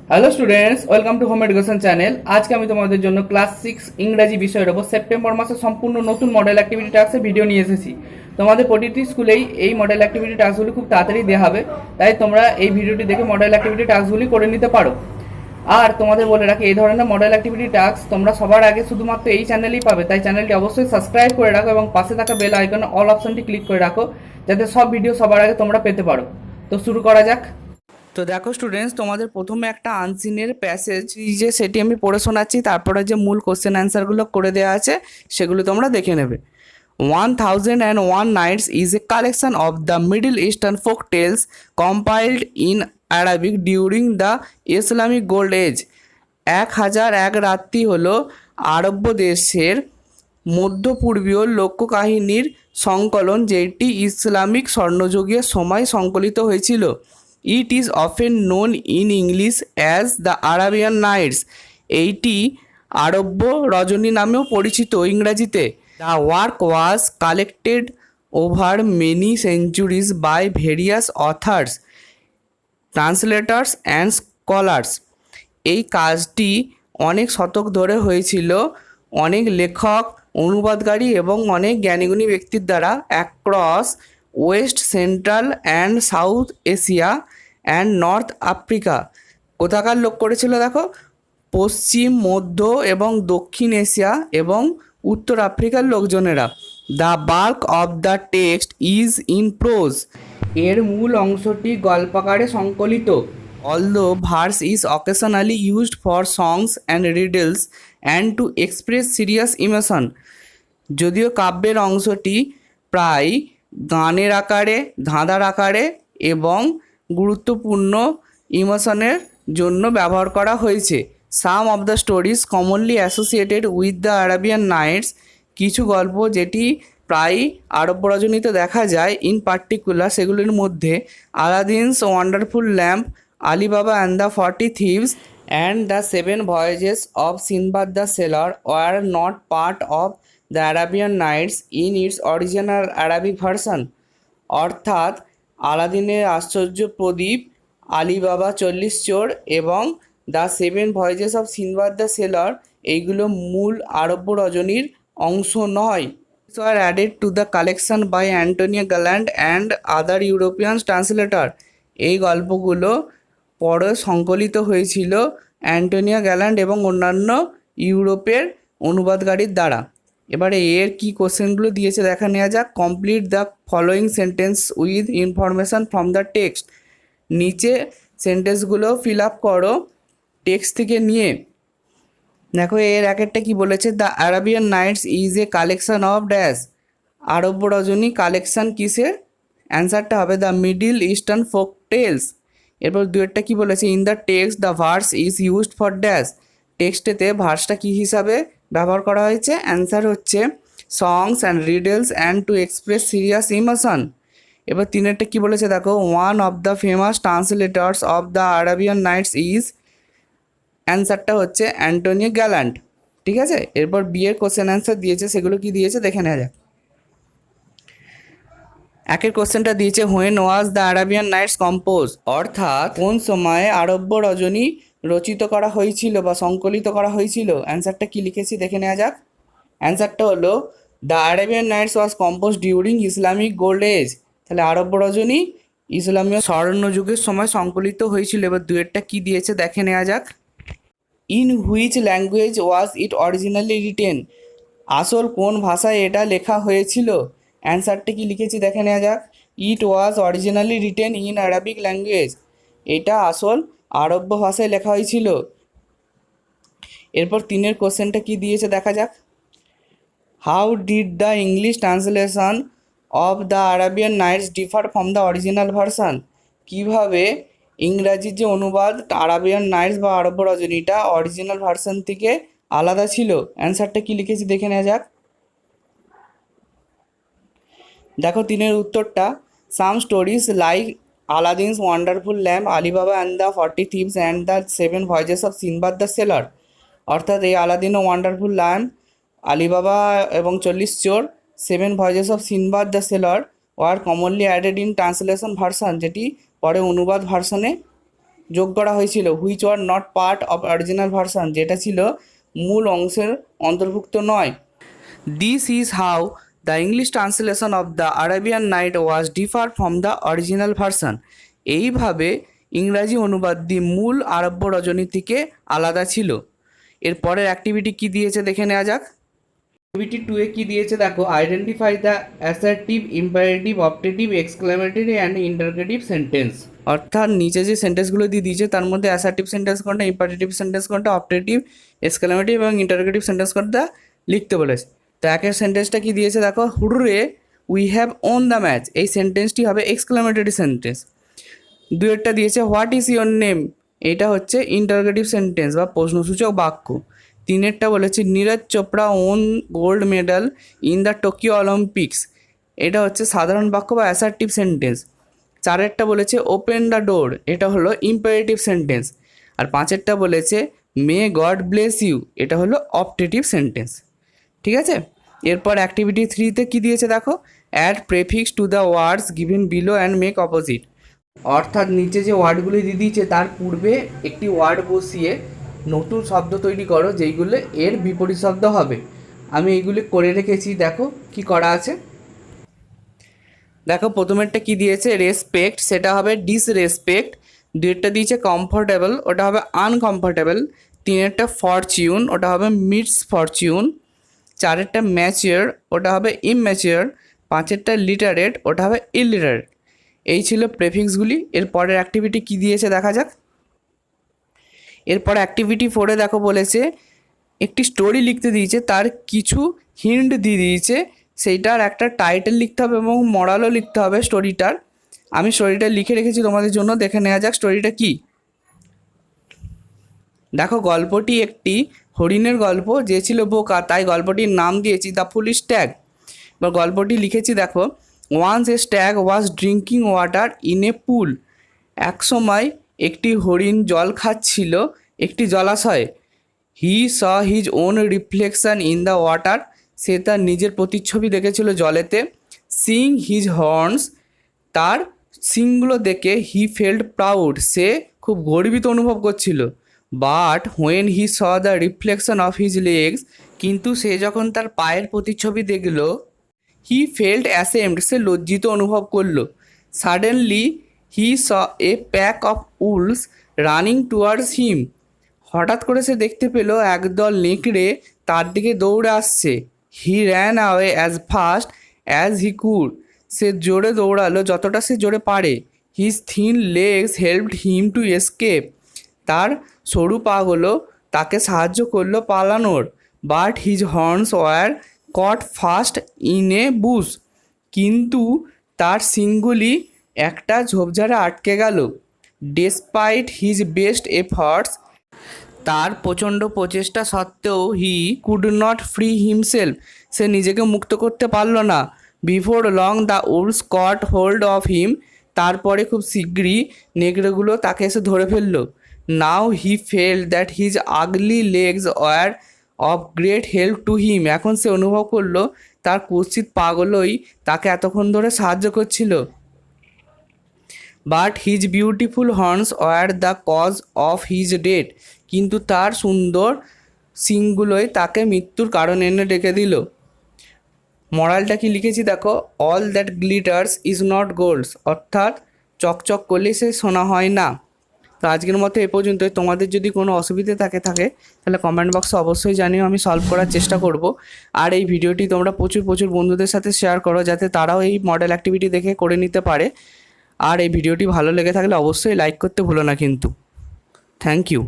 Hello students, welcome to home education channel. আজকে আমি তোমাদের জন্য ক্লাস 6 ইংরাজি বিষয়ের ওপর সেপ্টেম্বর মাসে সম্পূর্ণ নতুন মডেল অ্যাক্টিভিটি টাস্কের ভিডিও নিয়ে এসেছি। তোমাদের প্রতিটি স্কুলেই এই মডেল অ্যাক্টিভিটি টাস্কগুলি খুব তাড়াতাড়ি দেওয়া হবে, তাই তোমরা এই ভিডিওটি দেখে মডেল অ্যাক্টিভিটি টাস্কগুলি করে নিতে পারো। আর তোমাদের বলে রাখি, এই ধরনের মডেল অ্যাক্টিভিটি টাস্ক তোমরা সবার আগে শুধুমাত্র এই চ্যানেলেই পাবে, তাই চ্যানেলটি অবশ্যই সাবস্ক্রাইব করে রাখো এবং পাশে থাকা বেল আইকনে অল অপশনটি ক্লিক করে রাখো, যাতে সব ভিডিও সবার আগে তোমরা পেতে পারো। তো শুরু করা যাক। তো দেখো স্টুডেন্টস, তোমাদের প্রথমে একটা আনসিনের প্যাসেজ যে সেটি আমি পড়ে শোনাচ্ছি, তারপরে যে মূল কোশ্চেন অ্যান্সারগুলো করে দেওয়া আছে সেগুলো তোমরা দেখে নেবে। 1001 Nights is a collection of the Middle Eastern folk tales compiled in Arabic during the Islamic Gold Age. 1001 রাত্রি হলো আরব্য দেশের মধ্যপূর্বীয় লোককাহিনীর সংকলন, যেটি ইসলামিক স্বর্ণযুগের সময় সংকলিত হয়েছিল। It is often known in English as the Arabian Nights. এইটি আরব্য রজনী নামেও পরিচিত ইংরাজিতে। The work was collected over many centuries by various authors, translators and scholars. এই কাজটি অনেক শতক ধরে হয়েছিল অনেক লেখক, অনুবাদকারী এবং অনেক জ্ঞানীগুণী ব্যক্তির দ্বারা across West, central and south Asia and north Africa. কোথাকার লোক করেছিল দেখো, পশ্চিম, মধ্য এবং দক্ষিণ এশিয়া এবং উত্তর আফ্রিকার লোকজনেরা। The bulk of the text is in pros. এর মূল অংশটি গল্পাকারে সংকলিত। Although verse is occasionally used for songs and riddles and to express serious emotion. যদিও কাব্যের অংশটি প্রায় গানের আকারে, ধাঁধার আকারে এবং গুরুত্বপূর্ণ ইমোশনের জন্য ব্যবহার করা হয়েছে। Some of the stories commonly associated with the Arabian Nights. কিছু গল্প যেটি প্রায় আরব রজনীতে দেখা যায়, ইন পার্টিকুলার সেগুলির মধ্যে Aladdin's wonderful lamp, Ali Baba and the 40 thieves and the 7 voyages of Sinbad the sailor were not part of the Arabian Nights in its original Arabic version. অর্থাৎ আলাদিনের আশ্চর্য প্রদীপ, আলিবাবা 40 চোর এবং the 7 voyages of Sinbad the sailor এইগুলো মূল আরব্য রজনীর অংশ নয়। আর added to the collection by Antonio Galland and other European translator. এই গল্পগুলো পরে সংকলিত হয়েছিল অ্যান্টোনিও গ্যাল্যান্ড এবং অন্যান্য ইউরোপের অনুবাদকারীর দ্বারা। এবারে এর কি কোশ্চেনগুলো দিয়েছে দেখা নেওয়া যাক। Complete the following sentence with information from the text. নিচে সেন্টেন্সগুলো ফিল আপ করো টেক্সট থেকে নিয়ে। দেখো এর এক একটা কী বলেছে। The Arabian Nights is a collection of dash. আরব্য রজনী কালেকশন কিসের? অ্যান্সারটা হবে the Middle Eastern folk tales. এরপর দুয়েরটা কী বলেছে? In the text the verse is used for dash. টেক্সটেতে ভার্সটা কী হিসাবে ব্যবহার করা হয়েছে? অ্যান্সার হচ্ছে songs and riddles and to express serious emotion. এবার তিনেরটা কী বলেছে দেখো। One of the famous translators of the Arabian Nights is. অ্যান্সারটা হচ্ছে অ্যান্টোনিও গ্যাল্যান্ড। ঠিক আছে, এরপর বিয়ের কোশ্চেন অ্যান্সার দিয়েছে, সেগুলো কি দিয়েছে দেখে নেওয়া যাক। একের কোশ্চেনটা দিয়েছে when was the Arabian Nights compose. অর্থাৎ কোন সময়ে আরব্য রজনী রচিত করা হয়েছিল বা সংকলিত করা হয়েছিল। অ্যান্সারটা কি লিখেছি দেখে নেওয়া যাক। অ্যান্সারটা হলো the Arabian Nights was compose during Islamic gold age. তাহলে আরব্য রজনী ইসলামীয় স্বর্ণযুগের সময় সংকলিত হয়েছিল। এবার দুয়েরটা কি দিয়েছে দেখে নেওয়া যাক। In which language was it originally written. আসল কোন ভাষায় এটা লেখা হয়েছিল। অ্যান্সারটা কি লিখেছি দেখে নেওয়া যাক। It was originally written in Arabic language. এটা আসল আরব্য ভাষায় লেখা হয়েছিল। এরপর তিনের কোশ্চেনটা কি দিয়েছে দেখা যাক। How did the English translation of the Arabian Nights differ from the original version. কীভাবে ইংরাজির যে অনুবাদ আরাবিয়ান নাইটস বা আরব্য রজনীটা অরিজিনাল ভার্সান থেকে আলাদা ছিল। অ্যান্সারটা কি লিখেছি দেখে নেওয়া যাক। দেখো তিনের উত্তরটা। Some stories like Aladdin's wonderful lamp, Ali Baba and the 40 thieves and the 7 voyages of Sinbad the sailor. অর্থাৎ এই আলাদিন ও ওয়ান্ডারফুল ল্যাম্প, আলিবাবা এবং 40 চোর, 7 voyages of Sinbad the sailor were commonly added in translation version, যেটি পরে অনুবাদ ভার্সনে যোগ করা হয়েছিল, which were not part of original version, যেটা ছিল মূল অংশের অন্তর্ভুক্ত নয়। This is how the English translation of the Arabian night was differ from the original version. এইভাবে ইংরাজি অনুবাদটি মূল আরব্য রজনী থেকে আলাদা ছিল। এরপরের অ্যাক্টিভিটি কি দিয়েছে দেখে নেওয়া যাক। অ্যাক্টিভিটি 2 এ কি দিয়েছে দেখো, identify the assertive, imperative, optative, exclamatory and interrogative sentence. অর্থাৎ নিচে যে সেন্টেন্সগুলো দিয়ে দিয়েছে তার মধ্যে অ্যাসার্টিভ সেন্টেন্স কোনটা, ইম্পারেটিভ সেন্টেন্স কোনটা, অপটেটিভ, এক্সক্লেমেটিভ এবং ইন্টারগেটিভ সেন্টেন্স কোনটা লিখতে বলেছে। তো একের সেন্টেন্সটা কি দিয়েছে দেখো, hurray we have won the match, এই সেন্টেন্সটি হবে এক্সক্লেমেটরি সেন্টেন্স। দুয়েরটা দিয়েছে হোয়াট ইজ ইয়োর নেম, এটা হচ্ছে ইন্টারগেটিভ সেন্টেন্স বা প্রশ্নসূচক বাক্য। তিনেরটা বলেছে Neeraj Chopra won gold medal in the Tokyo Olympics, এটা হচ্ছে সাধারণ বাক্য বা অ্যাসার্টিভ সেন্টেন্স। চারেরটা বলেছে ওপেন দ্য ডোর, এটা হলো ইম্পারেটিভ সেন্টেন্স। আর পাঁচেরটা বলেছে মে গড ব্লেস ইউ, এটা হলো অপটেটিভ সেন্টেন্স। ঠিক আছে, এরপর অ্যাক্টিভিটি 3-তে কী দিয়েছে দেখো, add prefix to the words given below and make opposite. অর্থাৎ নিচে যে ওয়ার্ডগুলি দিয়ে দিয়েছে তার পূর্বে একটি ওয়ার্ড বসিয়ে নতুন শব্দ তৈরি করো যেইগুলো এর বিপরীত শব্দ হবে। আমি এইগুলি করে রেখেছি, দেখো কি করা আছে। দেখো প্রথমেরটা কি দিয়েছে, রেসপেক্ট, সেটা হবে ডিসরেসপেক্ট। দুইটা দিয়েছে কমফোর্টেবল, ওটা হবে আনকমফোর্টেবল। তিনেরটা ফরচিউন, ওটা হবে মিডস ফরচিউন। চারেরটা ম্যাচিওর, ওটা হবে ইমম্যাচিওর। পাঁচেরটা লিটারেট, ওটা হবে ইলিটারেট। এই ছিল প্রেফিক্সগুলি। এরপরের অ্যাক্টিভিটি কি দিয়েছে দেখা যাক। এরপর অ্যাক্টিভিটি 4-এ দেখো বলেছে একটি স্টোরি লিখতে দিয়েছে, তার কিছু হিন্ট দিয়ে দিয়েছে, সেইটার একটা টাইটেল লিখতে হবে এবং মরালও লিখতে হবে স্টোরিটার। আমি স্টোরিটা লিখে রেখেছি তোমাদের জন্য, দেখে নেওয়া যাক স্টোরিটা কি। দেখো গল্পটি একটি হরিণের গল্প, যে ছিল বোকা, তাই গল্পটির নাম দিয়েছি দ্য ফুলিশ স্ট্যাগ। এবার গল্পটি লিখেছি দেখো, once a stag was drinking water in a pool, এক সময় একটি হরিণ জল খাচ্ছিল একটি জলাশয়ে। He saw his own reflection in the water, সে তার নিজের প্রতিচ্ছবি দেখেছিল জলেতে। সিং হিজ হর্নস, তার সিংগুলো দেখে হি ফেল্ট প্রাউড, সে খুব গর্বিত অনুভব করছিল। But when he saw the reflection of his legs, কিন্তু সে যখন তার পায়ের প্রতিচ্ছবি দেখল, হি ফেল্ট অ্যাসেমড, সে লজ্জিত অনুভব করলো। Suddenly he saw a pack of owls running towards হিম, হঠাৎ করে সে দেখতে পেল একদল নেকড়ে তার দিকে দৌড়ে আসছে। He ran away as fast as he could, সে জোরে দৌড়ালো যতটা সে জোরে পারে। His thin legs helped him to escape, তার সরু পাগুলো তাকে সাহায্য করলো পালানোর। But his horns were caught fast in a bush, কিন্তু তার শিংগুলি একটা ঝোপঝাড়ে আটকে গেল। ডেসপাইট হিজ বেস্ট এফার্টস, তার প্রচণ্ড প্রচেষ্টা সত্ত্বেও he could not free himself, সে নিজেকে মুক্ত করতে পারল না। Before long the wolves caught hold of him, তারপরে খুব শীঘ্রই নেকড়েগুলো তাকে এসে ধরে ফেললো। Now he felt that his ugly legs were of great help to him, এখন সে অনুভব করলো তার কুৎসিত পাগুলোই তাকে এতক্ষণ ধরে সাহায্য করছিল। But his beautiful horns were the cause of his death, কিন্তু তার সুন্দর শিংগুলোই তাকে মৃত্যুর কারণ এনে ডেকে দিল। মরালটা কি লিখেছি দেখো, all that glitters is not গোল্ডস, অর্থাৎ চকচক করলে সে সোনা হয় না। তো আজকের মতো এ পর্যন্তই। তোমাদের যদি কোনো অসুবিধে থাকে তাহলে কমেন্ট বক্সে অবশ্যই জানিও, আমি সলভ করার চেষ্টা করব। আর এই ভিডিওটি তোমরা প্রচুর বন্ধুদের সাথে শেয়ার করো, যাতে তারাও এই মডেল অ্যাক্টিভিটি দেখে করে নিতে পারে। আর এই ভিডিওটি ভালো লেগে থাকলে অবশ্যই লাইক করতে ভুলো না কিন্তু। Thank you.